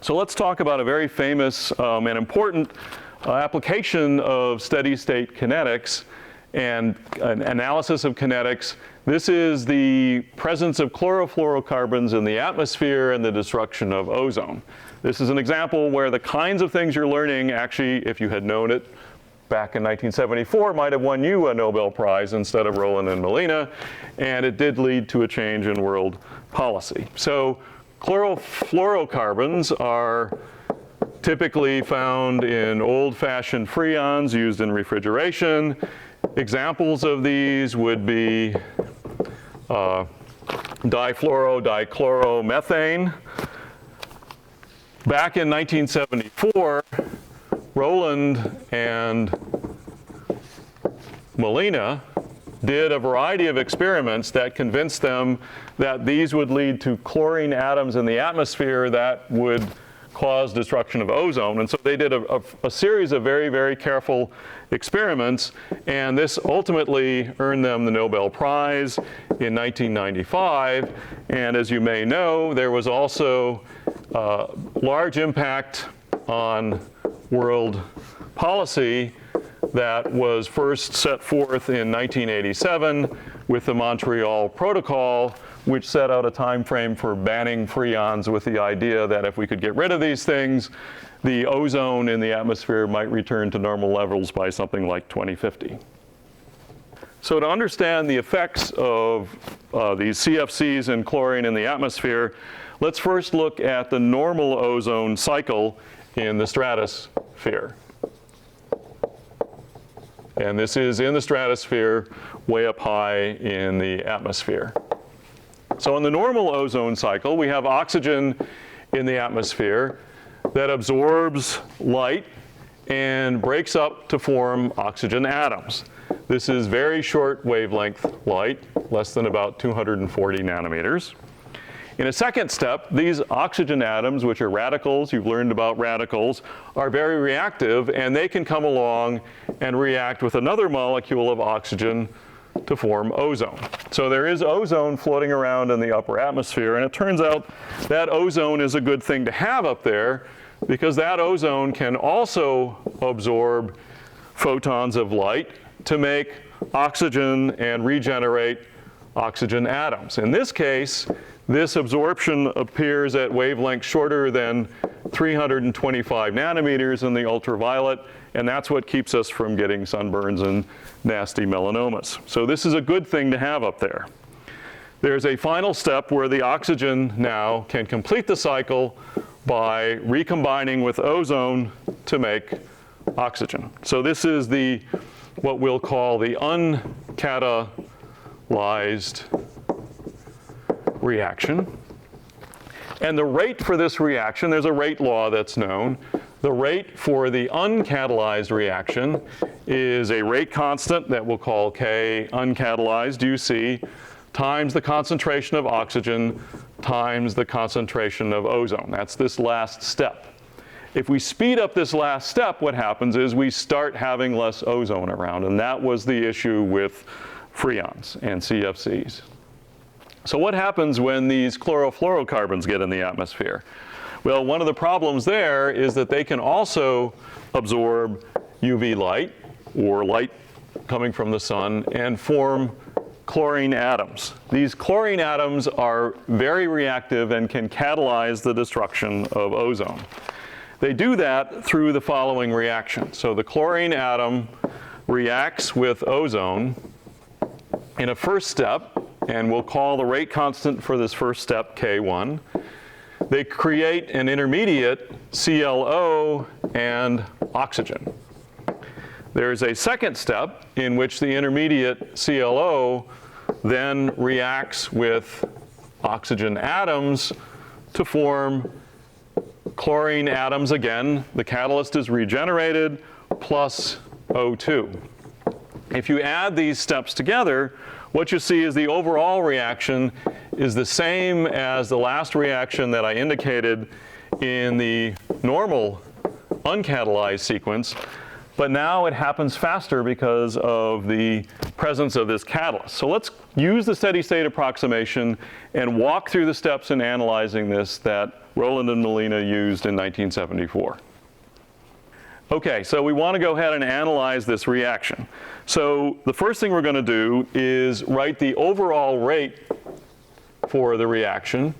So let's talk about a very famous and important application of steady state kinetics and an analysis of kinetics. This is the presence of chlorofluorocarbons in the atmosphere and the destruction of ozone. This is an example where the kinds of things you're learning actually, if you had known it back in 1974, might have won you a Nobel Prize instead of Rowland and Molina, and it did lead to a change in world policy. So chlorofluorocarbons are typically found in old-fashioned freons used in refrigeration. Examples of these would be dichloromethane. Back in 1974, Rowland and Molina did a variety of experiments that convinced them that these would lead to chlorine atoms in the atmosphere that would cause destruction of ozone. And so they did a series of very, very careful experiments, and this ultimately earned them the Nobel Prize in 1995. And as you may know, there was also large impact on world policy that was first set forth in 1987 with the Montreal Protocol, which set out a time frame for banning freons with the idea that if we could get rid of these things, the ozone in the atmosphere might return to normal levels by something like 2050. So to understand the effects of these CFCs and chlorine in the atmosphere, let's first look at the normal ozone cycle in the stratosphere. And this is in the stratosphere, way up high in the atmosphere. So in the normal ozone cycle, we have oxygen in the atmosphere that absorbs light and breaks up to form oxygen atoms. This is very short wavelength light, less than about 240 nanometers. In a second step, these oxygen atoms, which are radicals, you've learned about radicals, are very reactive, and they can come along and react with another molecule of oxygen to form ozone. So there is ozone floating around in the upper atmosphere, and it turns out that ozone is a good thing to have up there because that ozone can also absorb photons of light to make oxygen and regenerate oxygen atoms. In this case, this absorption appears at wavelengths shorter than 325 nanometers in the ultraviolet, and that's what keeps us from getting sunburns and nasty melanomas. So this is a good thing to have up there. There's a final step where the oxygen now can complete the cycle by recombining with ozone to make oxygen. So this is what we'll call the uncatalyzed reaction. And the rate for this reaction, there's a rate law that's known. The rate for the uncatalyzed reaction is a rate constant that we'll call K uncatalyzed, UC, times the concentration of oxygen times the concentration of ozone. That's this last step. If we speed up this last step, what happens is we start having less ozone around, and that was the issue with freons and CFCs. So what happens when these chlorofluorocarbons get in the atmosphere? Well, one of the problems there is that they can also absorb UV light or light coming from the sun and form chlorine atoms. These chlorine atoms are very reactive and can catalyze the destruction of ozone. They do that through the following reaction. So the chlorine atom reacts with ozone in a first step, and we'll call the rate constant for this first step K1. They create an intermediate ClO and oxygen. There's a second step in which the intermediate ClO then reacts with oxygen atoms to form chlorine atoms again. The catalyst is regenerated plus O2. If you add these steps together, what you see is the overall reaction is the same as the last reaction that I indicated in the normal uncatalyzed sequence, but now it happens faster because of the presence of this catalyst. So let's use the steady state approximation and walk through the steps in analyzing this that Rowland and Molina used in 1974. Okay, so we want to go ahead and analyze this reaction. So the first thing we're going to do is write the overall rate for the reaction,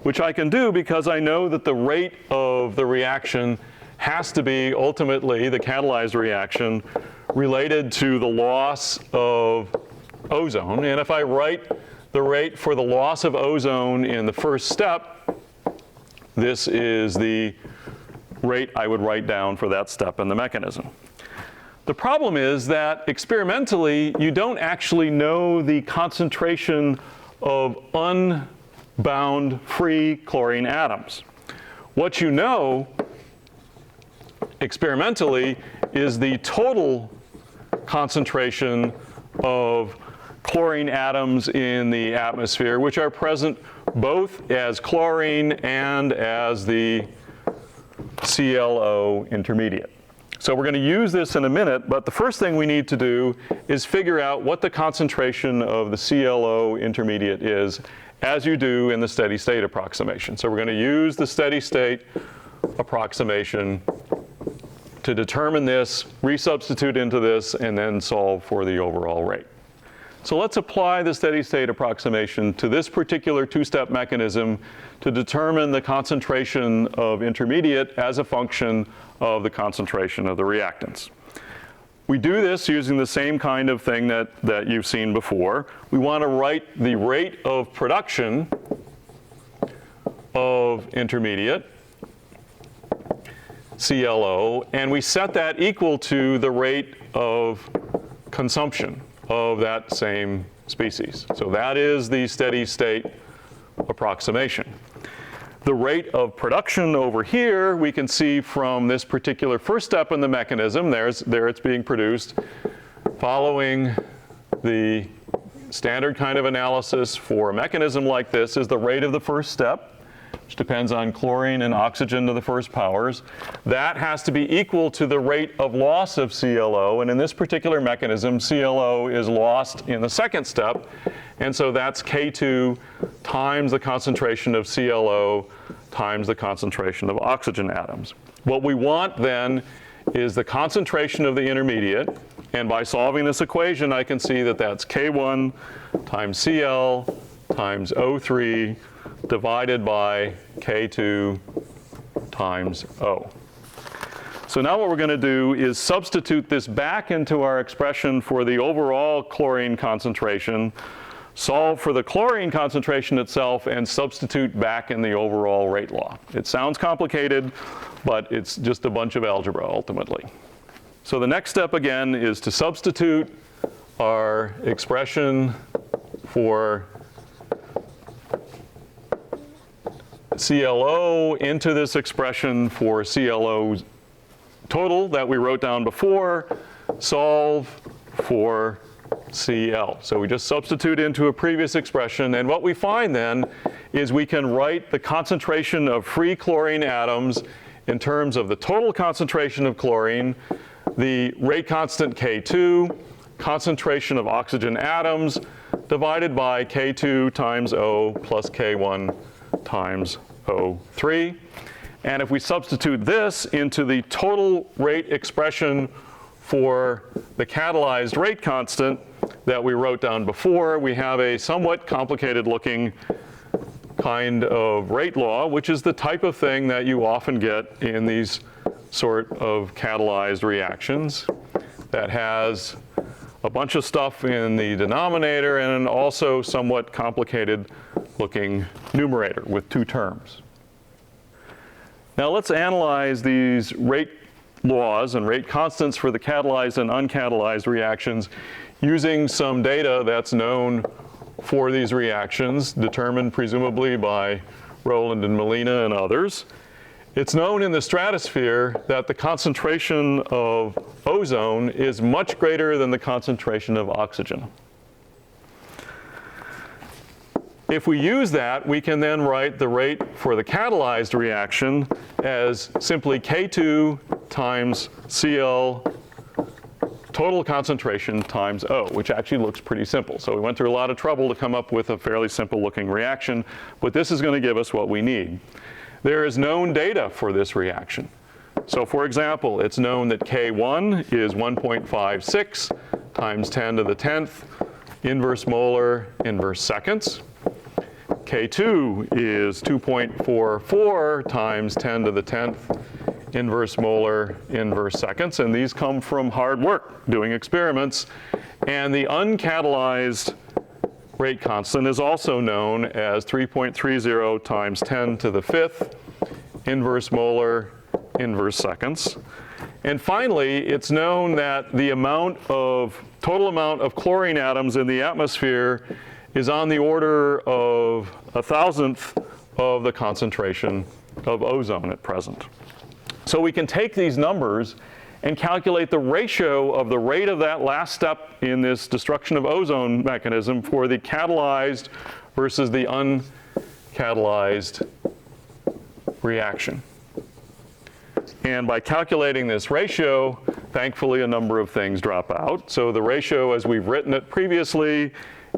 which I can do because I know that the rate of the reaction has to be ultimately, the catalyzed reaction, related to the loss of ozone. And if I write the rate for the loss of ozone in the first step, this is the rate I would write down for that step in the mechanism. The problem is that experimentally, you don't actually know the concentration of unbound free chlorine atoms. What you know experimentally is the total concentration of chlorine atoms in the atmosphere, which are present both as chlorine and as the ClO intermediate. So we're going to use this in a minute, but the first thing we need to do is figure out what the concentration of the ClO intermediate is, as you do in the steady state approximation. So we're going to use the steady state approximation to determine this, resubstitute into this, and then solve for the overall rate. So let's apply the steady state approximation to this particular two-step mechanism to determine the concentration of intermediate as a function of the concentration of the reactants. We do this using the same kind of thing that you've seen before. We want to write the rate of production of intermediate, ClO, and we set that equal to the rate of consumption of that same species. So that is the steady state approximation. The rate of production over here, we can see from this particular first step in the mechanism, there it's being produced, following the standard kind of analysis for a mechanism like this is the rate of the first step, which depends on chlorine and oxygen to the first powers. That has to be equal to the rate of loss of ClO, and in this particular mechanism, ClO is lost in the second step, and so that's K2 times the concentration of ClO times the concentration of oxygen atoms. What we want then is the concentration of the intermediate, and by solving this equation, I can see that that's K1 times Cl times O3 divided by K2 times O. So now what we're going to do is substitute this back into our expression for the overall chlorine concentration, solve for the chlorine concentration itself, and substitute back in the overall rate law. It sounds complicated, but it's just a bunch of algebra ultimately. So the next step again is to substitute our expression for ClO into this expression for ClO total that we wrote down before, solve for Cl. So we just substitute into a previous expression, and what we find then is we can write the concentration of free chlorine atoms in terms of the total concentration of chlorine, the rate constant K2, concentration of oxygen atoms, divided by K2 times O plus K1 times O3. And if we substitute this into the total rate expression for the catalyzed rate constant that we wrote down before, we have a somewhat complicated looking kind of rate law, which is the type of thing that you often get in these sort of catalyzed reactions that has a bunch of stuff in the denominator and an also somewhat complicated looking numerator with two terms. Now let's analyze these rate laws and rate constants for the catalyzed and uncatalyzed reactions using some data that's known for these reactions, determined presumably by Rowland and Molina and others. It's known in the stratosphere that the concentration of ozone is much greater than the concentration of oxygen. If we use that, we can then write the rate for the catalyzed reaction as simply K2 times Cl total concentration times O, which actually looks pretty simple. So we went through a lot of trouble to come up with a fairly simple looking reaction, but this is going to give us what we need. there is known data for this reaction. So for example, it's known that K1 is 1.56 times 10 to the 10th inverse molar inverse seconds. K2 is 2.44 times 10 to the 10th inverse molar inverse seconds, and these come from hard work doing experiments. And the uncatalyzed rate constant is also known as 3.30 times 10 to the 5th inverse molar inverse seconds. And finally, it's known that the total amount of chlorine atoms in the atmosphere is on the order of 1,000th of the concentration of ozone at present. So we can take these numbers and calculate the ratio of the rate of that last step in this destruction of ozone mechanism for the catalyzed versus the uncatalyzed reaction. And by calculating this ratio, thankfully a number of things drop out. So the ratio, as we've written it previously,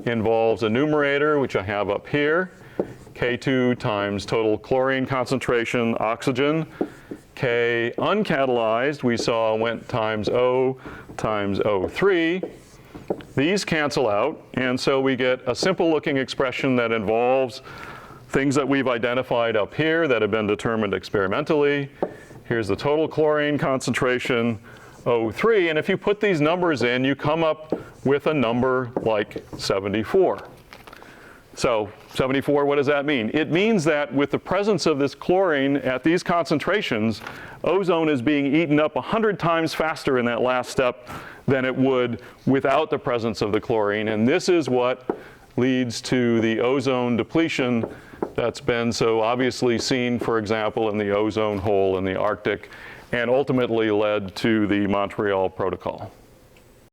involves a numerator, which I have up here, K2 times total chlorine concentration, oxygen. K uncatalyzed, we saw, went times O times O3. These cancel out, and so we get a simple looking expression that involves things that we've identified up here that have been determined experimentally. Here's the total chlorine concentration, O3, and if you put these numbers in, you come up with a number like 74. So 74, what does that mean? It means that with the presence of this chlorine at these concentrations, ozone is being eaten up 100 times faster in that last step than it would without the presence of the chlorine. And this is what leads to the ozone depletion that's been so obviously seen, for example, in the ozone hole in the Arctic, and ultimately led to the Montreal Protocol.